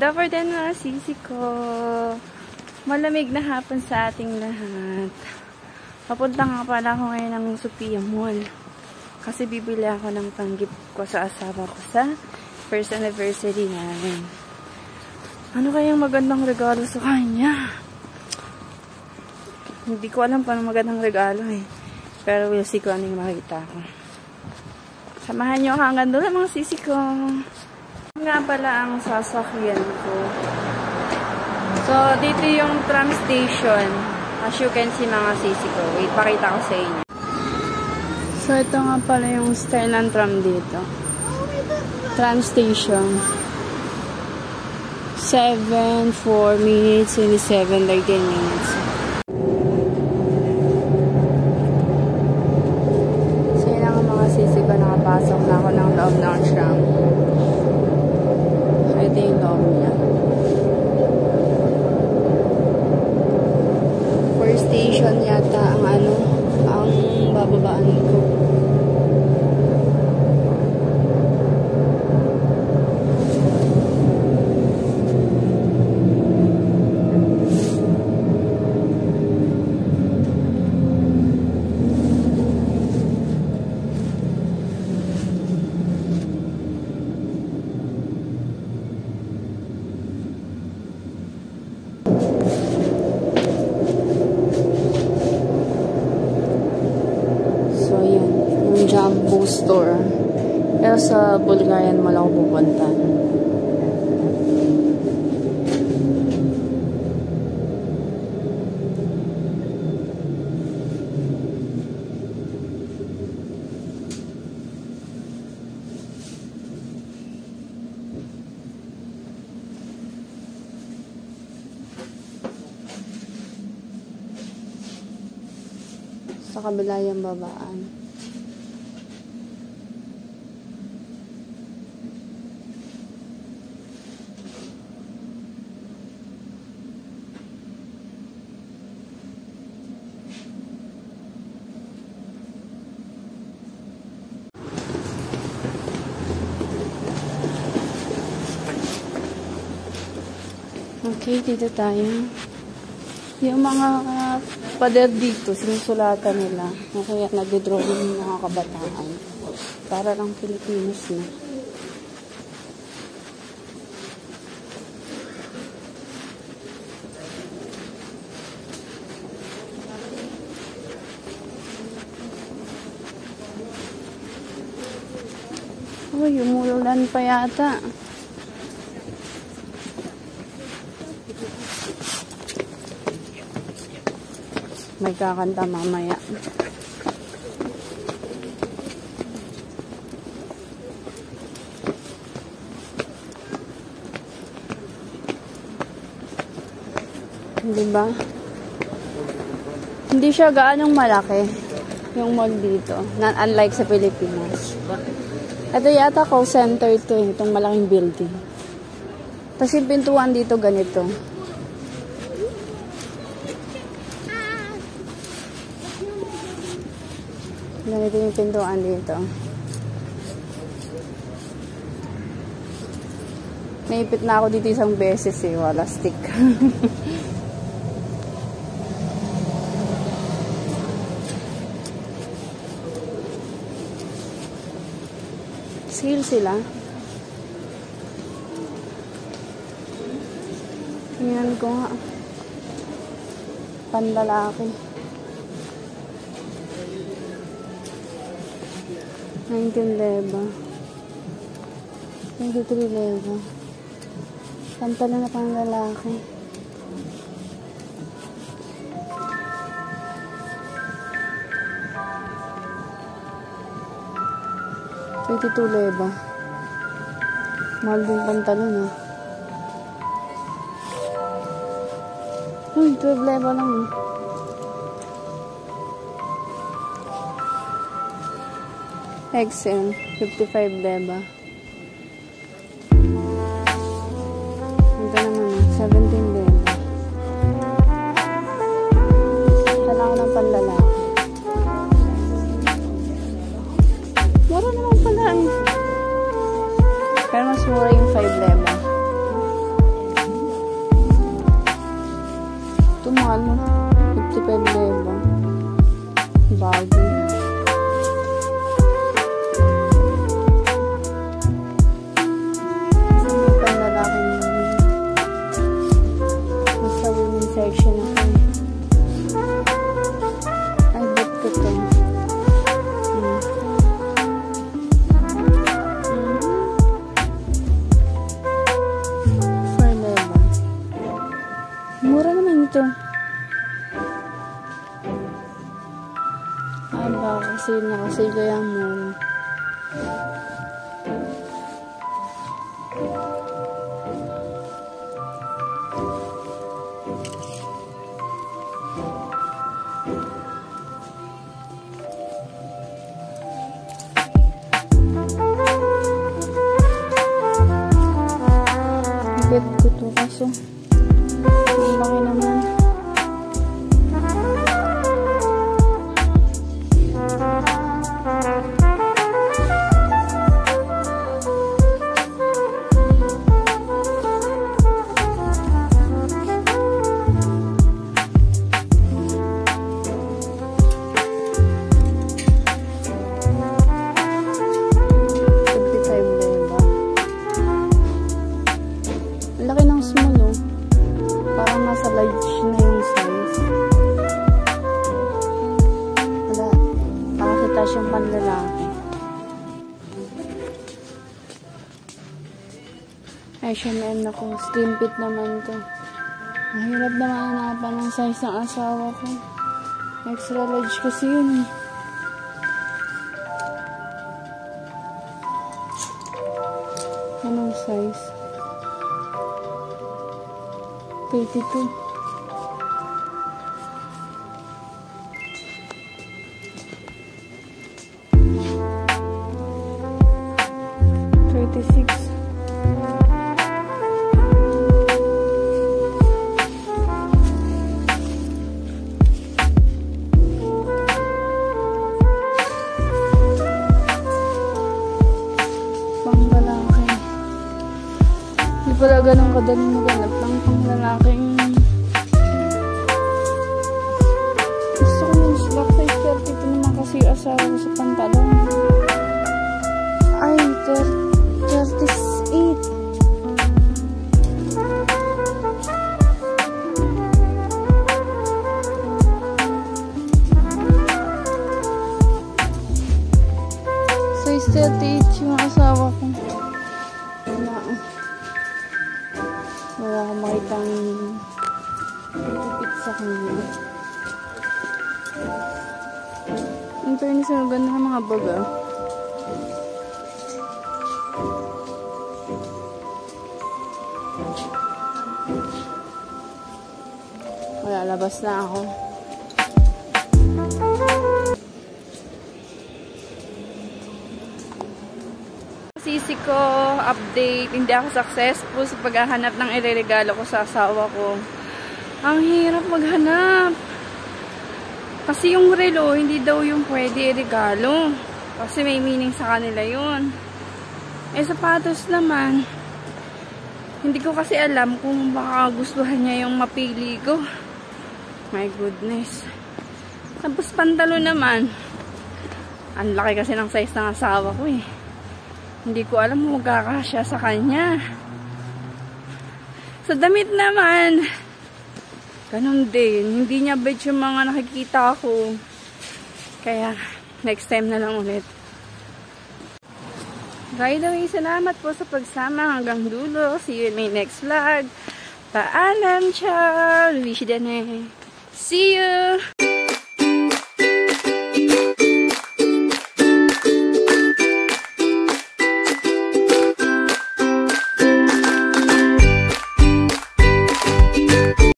Dapper din mga sisi ko. Malamig na hapon sa ating lahat. Papunta nga pala ako ngayon ng Sophia Mall. Kasi bibili ako ng pang-gift ko sa asawa ko sa first anniversary namin. Ano kayang magandang regalo sa kanya? Hindi ko alam paano magandang regalo eh. Pero we'll see kung ano yung makita ko. Samahan nyo ako hanggang doon mga sisi ko. Nga pala ang sasakyan ko. So, dito yung tram station. As you can see mga sisi ko. Wait, pakita ko sa inyo. So, ito nga pala yung style ng tram dito. Tram station. 7, 4 minutes, 27, 13 minutes. So, yun ang mga sisi ko. Nakapasok na ako ng loob ng tram. Ito yung loob niya. First station yata ang ang bababaan ko. Jumbo store. Pero sa Bulgarian Mall ako pupunta. Sa kabila yung babaan. Okay, dito tayo. Yung mga pader dito, sinusulatan nila. Kaya nag-drawing yung mga kabataan. Para lang Pilipinos na. Uy, umulan pa yata. May kakanta mamaya. Diba? Hindi siya gaanong malaki yung mall dito. Unlike sa Pilipinas. Ito yata call center to eh. Itong malaking building. Tapos yung pintuan dito ganito. Ganito yung pintuan dito. Naipit na ako dito isang beses eh. Wala stick. Sale sila. Tingnan ko nga. Panlalaki. 19 leva. 23 leva. Pantalo na pang lalaki. $22 leva. Mahal din pantalon ah. Uy, 12 leva lang eh. XM, 55 leva. Ito naman, 17 leva. Kailangan ng panlalaki. Mura naman pala eh. Pero mas mura yung 5 leva. dito? Ah, baka kasi nakasila mo. Bet ko to kaso ang laki naman. Laki ng small, oh. Parang nasa large na yung size. Wala. Nakasitas yung panlalaki. Ay, H&M ako. Slim fit naman to. Mahirap na mahanapan ng size ng asawa ko. Extra large kasi yun, eh. Anong size? 32. Panglalaki. Hindi pala ganun kadaling maganap lang panglalaking. Gusto ko yung slack size 32 naman kasi yung asawa ko sa pantalon. Ay, 38. Size 38 yung asawa ko. Wala akong makitang tipit sa kanya. In fairness, ang ganda ng mga baga. Wala, labas na ako. Sisi ko, update, hindi ako successful sa paghahanap ng ireregalo ko sa asawa ko. Ang hirap maghanap. Kasi yung relo, hindi daw yung pwede iregalo. Kasi may meaning sa kanila yun. Eh, sapatos naman. Hindi ko kasi alam kung baka gustuhan niya yung mapili ko. My goodness. Tapos pantalo naman. Ang laki kasi ng size ng asawa ko, eh. Hindi ko alam kung magkakasya sa kanya. Sa damit naman, ganun din. Hindi niya bet yung mga nakikita ko. Kaya, next time na lang ulit. By the way, salamat po sa pagsama hanggang dulo. See you in my next vlog. Paalam, ciao! Luis Dene. See you!